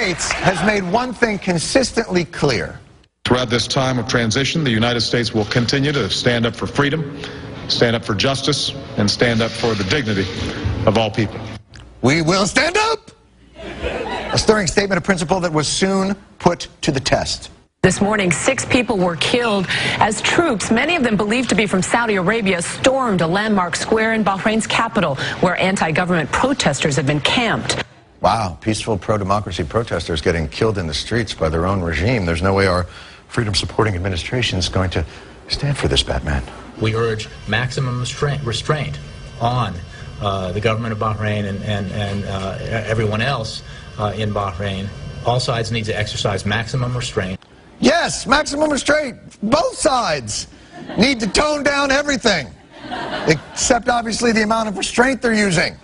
States has made one thing consistently clear. Throughout this time of transition, the United States will continue to stand up for freedom, stand up for justice, and stand up for the dignity of all people. We will stand up! A stirring statement of principle that was soon put to the test. This morning, 6 people were killed as troops, many of them believed to be from Saudi Arabia, stormed a landmark square in Bahrain's capital, where anti-government protesters had been camped. Wow, peaceful pro-democracy protesters getting killed in the streets by their own regime. There's no way our freedom-supporting administration is going to stand for this, Batman. We urge maximum restraint on the government of Bahrain and everyone else in Bahrain. All sides need to exercise maximum restraint. Yes, maximum restraint. Both sides need to tone down everything, except obviously the amount of restraint they're using.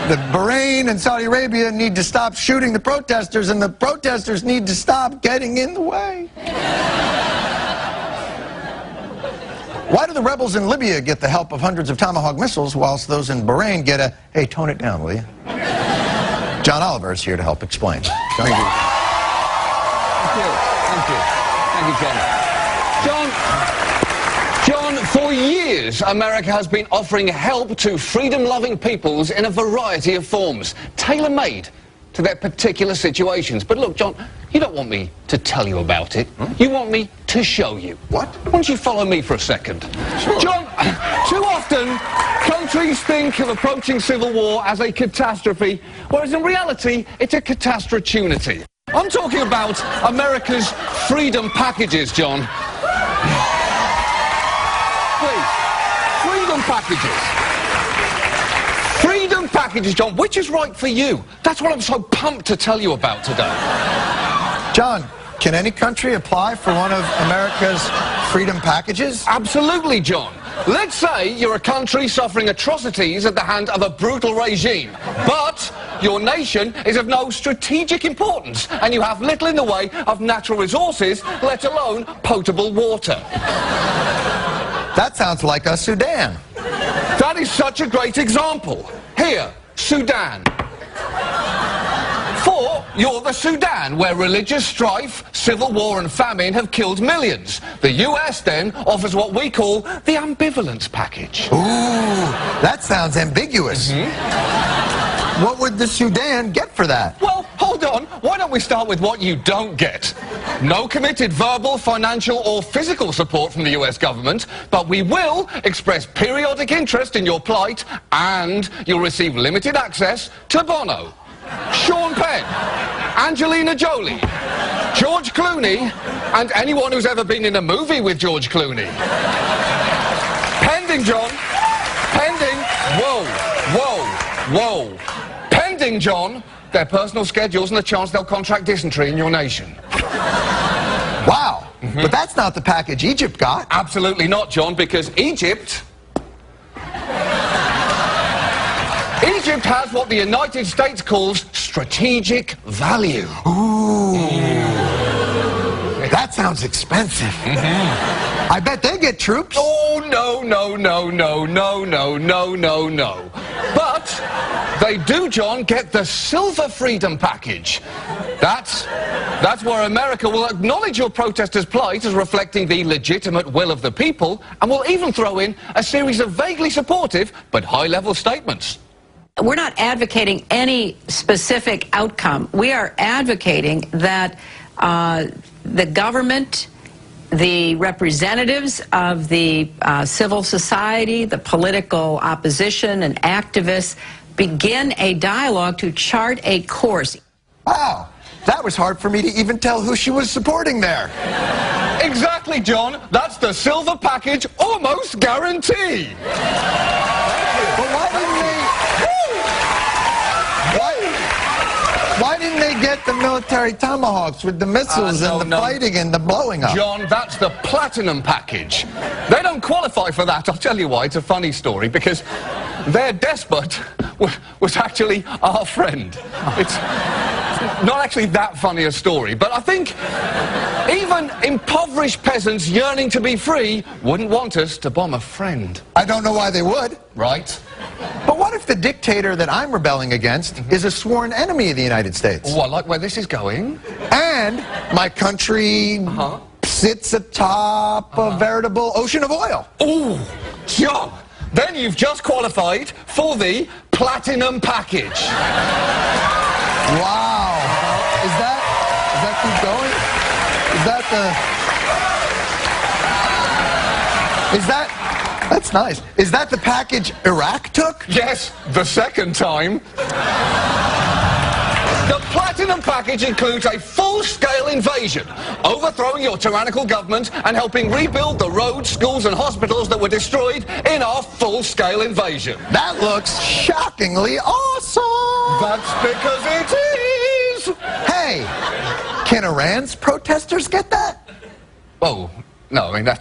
The Bahrain and Saudi Arabia need to stop shooting the protesters, and the protesters need to stop getting in the way. Why do the rebels in Libya get the help of hundreds of Tomahawk missiles, whilst those in Bahrain get a, hey, tone it down, will you? John Oliver is here to help explain. Thank you. Thank you. Thank you, John, for years, America has been offering help to freedom-loving peoples in a variety of forms, tailor-made to their particular situations. But look, John, you don't want me to tell you about it. You want me to show you. What? Why don't you follow me for a second? Sure. John, too often, countries think of approaching civil war as a catastrophe, whereas in reality, it's a catastrophe. I'm talking about America's freedom packages, John. Please. Freedom packages. Freedom packages, John. Which is right for you? That's what I'm so pumped to tell you about today. John, can any country apply for one of America's freedom packages? Absolutely, John. Let's say you're a country suffering atrocities at the hand of a brutal regime, but your nation is of no strategic importance, and you have little in the way of natural resources, let alone potable water. That sounds like a Sudan. That is such a great example. Here, Sudan. For you're the Sudan, where religious strife, civil war and famine have killed millions. The US then offers what we call the ambivalence package. Ooh, that sounds ambiguous. What would the Sudan get for that? Well, hold on. Why don't we start with what you don't get? No committed verbal, financial or physical support from the US government, but we will express periodic interest in your plight, and you'll receive limited access to Bono, Sean Penn, Angelina Jolie, George Clooney, and anyone who's ever been in a movie with George Clooney. Pending, John. Pending. Whoa, whoa, whoa. Pending, John, their personal schedules and the chance they'll contract dysentery in your nation. Wow. But that's not the package Egypt got. Absolutely not, John, because Egypt has what the United States calls strategic value. Ooh. That sounds expensive. I bet they get troops. Oh, no, no, no, no, no, no, no, no, no. But they do, John, get the Silver Freedom Package. That's where America will acknowledge your protesters' plight as reflecting the legitimate will of the people, and will even throw in a series of vaguely supportive but high-level statements. We're not advocating any specific outcome. We are advocating that the government, the representatives of the civil society, the political opposition and activists begin a dialogue to chart a course. Wow, that was hard for me to even tell who she was supporting there. Exactly, John. That's the Silver Package almost guarantee. But why didn't they get the military tomahawks with the missiles and the fighting and the blowing up? John, that's the Platinum Package. They don't qualify for that. I'll tell you why. It's a funny story, because their despot was actually our friend. It's not actually that funny a story, but I think even impoverished peasants yearning to be free wouldn't want us to bomb a friend. I don't know why they would. Right. But what if the dictator that I'm rebelling against is a sworn enemy of the United States? Well, I like where this is going. And my country sits atop a veritable ocean of oil. Ooh, John, then you've just qualified for the platinum package. Wow. Is that keep going? That's nice. Is that the package Iraq took? Yes, the second time. The platinum package includes a full-scale invasion, overthrowing your tyrannical government and helping rebuild the roads, schools and hospitals that were destroyed in our full-scale invasion. That looks shockingly awesome. That's because it is. Hey, can Iran's protesters get that? Oh, no, I mean,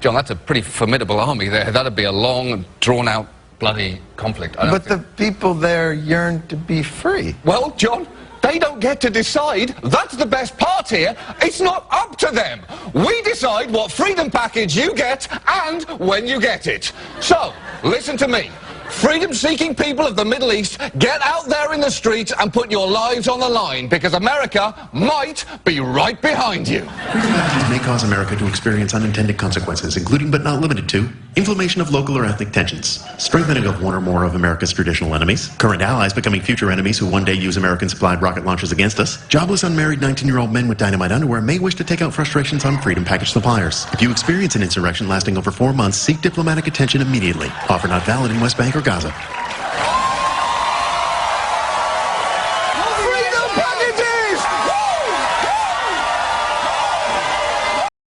John, that's a pretty formidable army there. That'd be a long, drawn-out, bloody conflict. But the people there yearn to be free. Well, John, they don't get to decide. That's the best part here. It's not up to them. We decide what freedom package you get and when you get it. So, listen to me. Freedom-seeking people of the Middle East, get out there in the streets and put your lives on the line, because America might be right behind you. Freedom packages may cause America to experience unintended consequences, including but not limited to inflammation of local or ethnic tensions, strengthening of one or more of America's traditional enemies, current allies becoming future enemies who one day use American-supplied rocket launchers against us, jobless unmarried 19-year-old men with dynamite underwear may wish to take out frustrations on freedom package suppliers. If you experience an insurrection lasting over 4 months, seek diplomatic attention immediately. Offer not valid in West Bank or Gaza.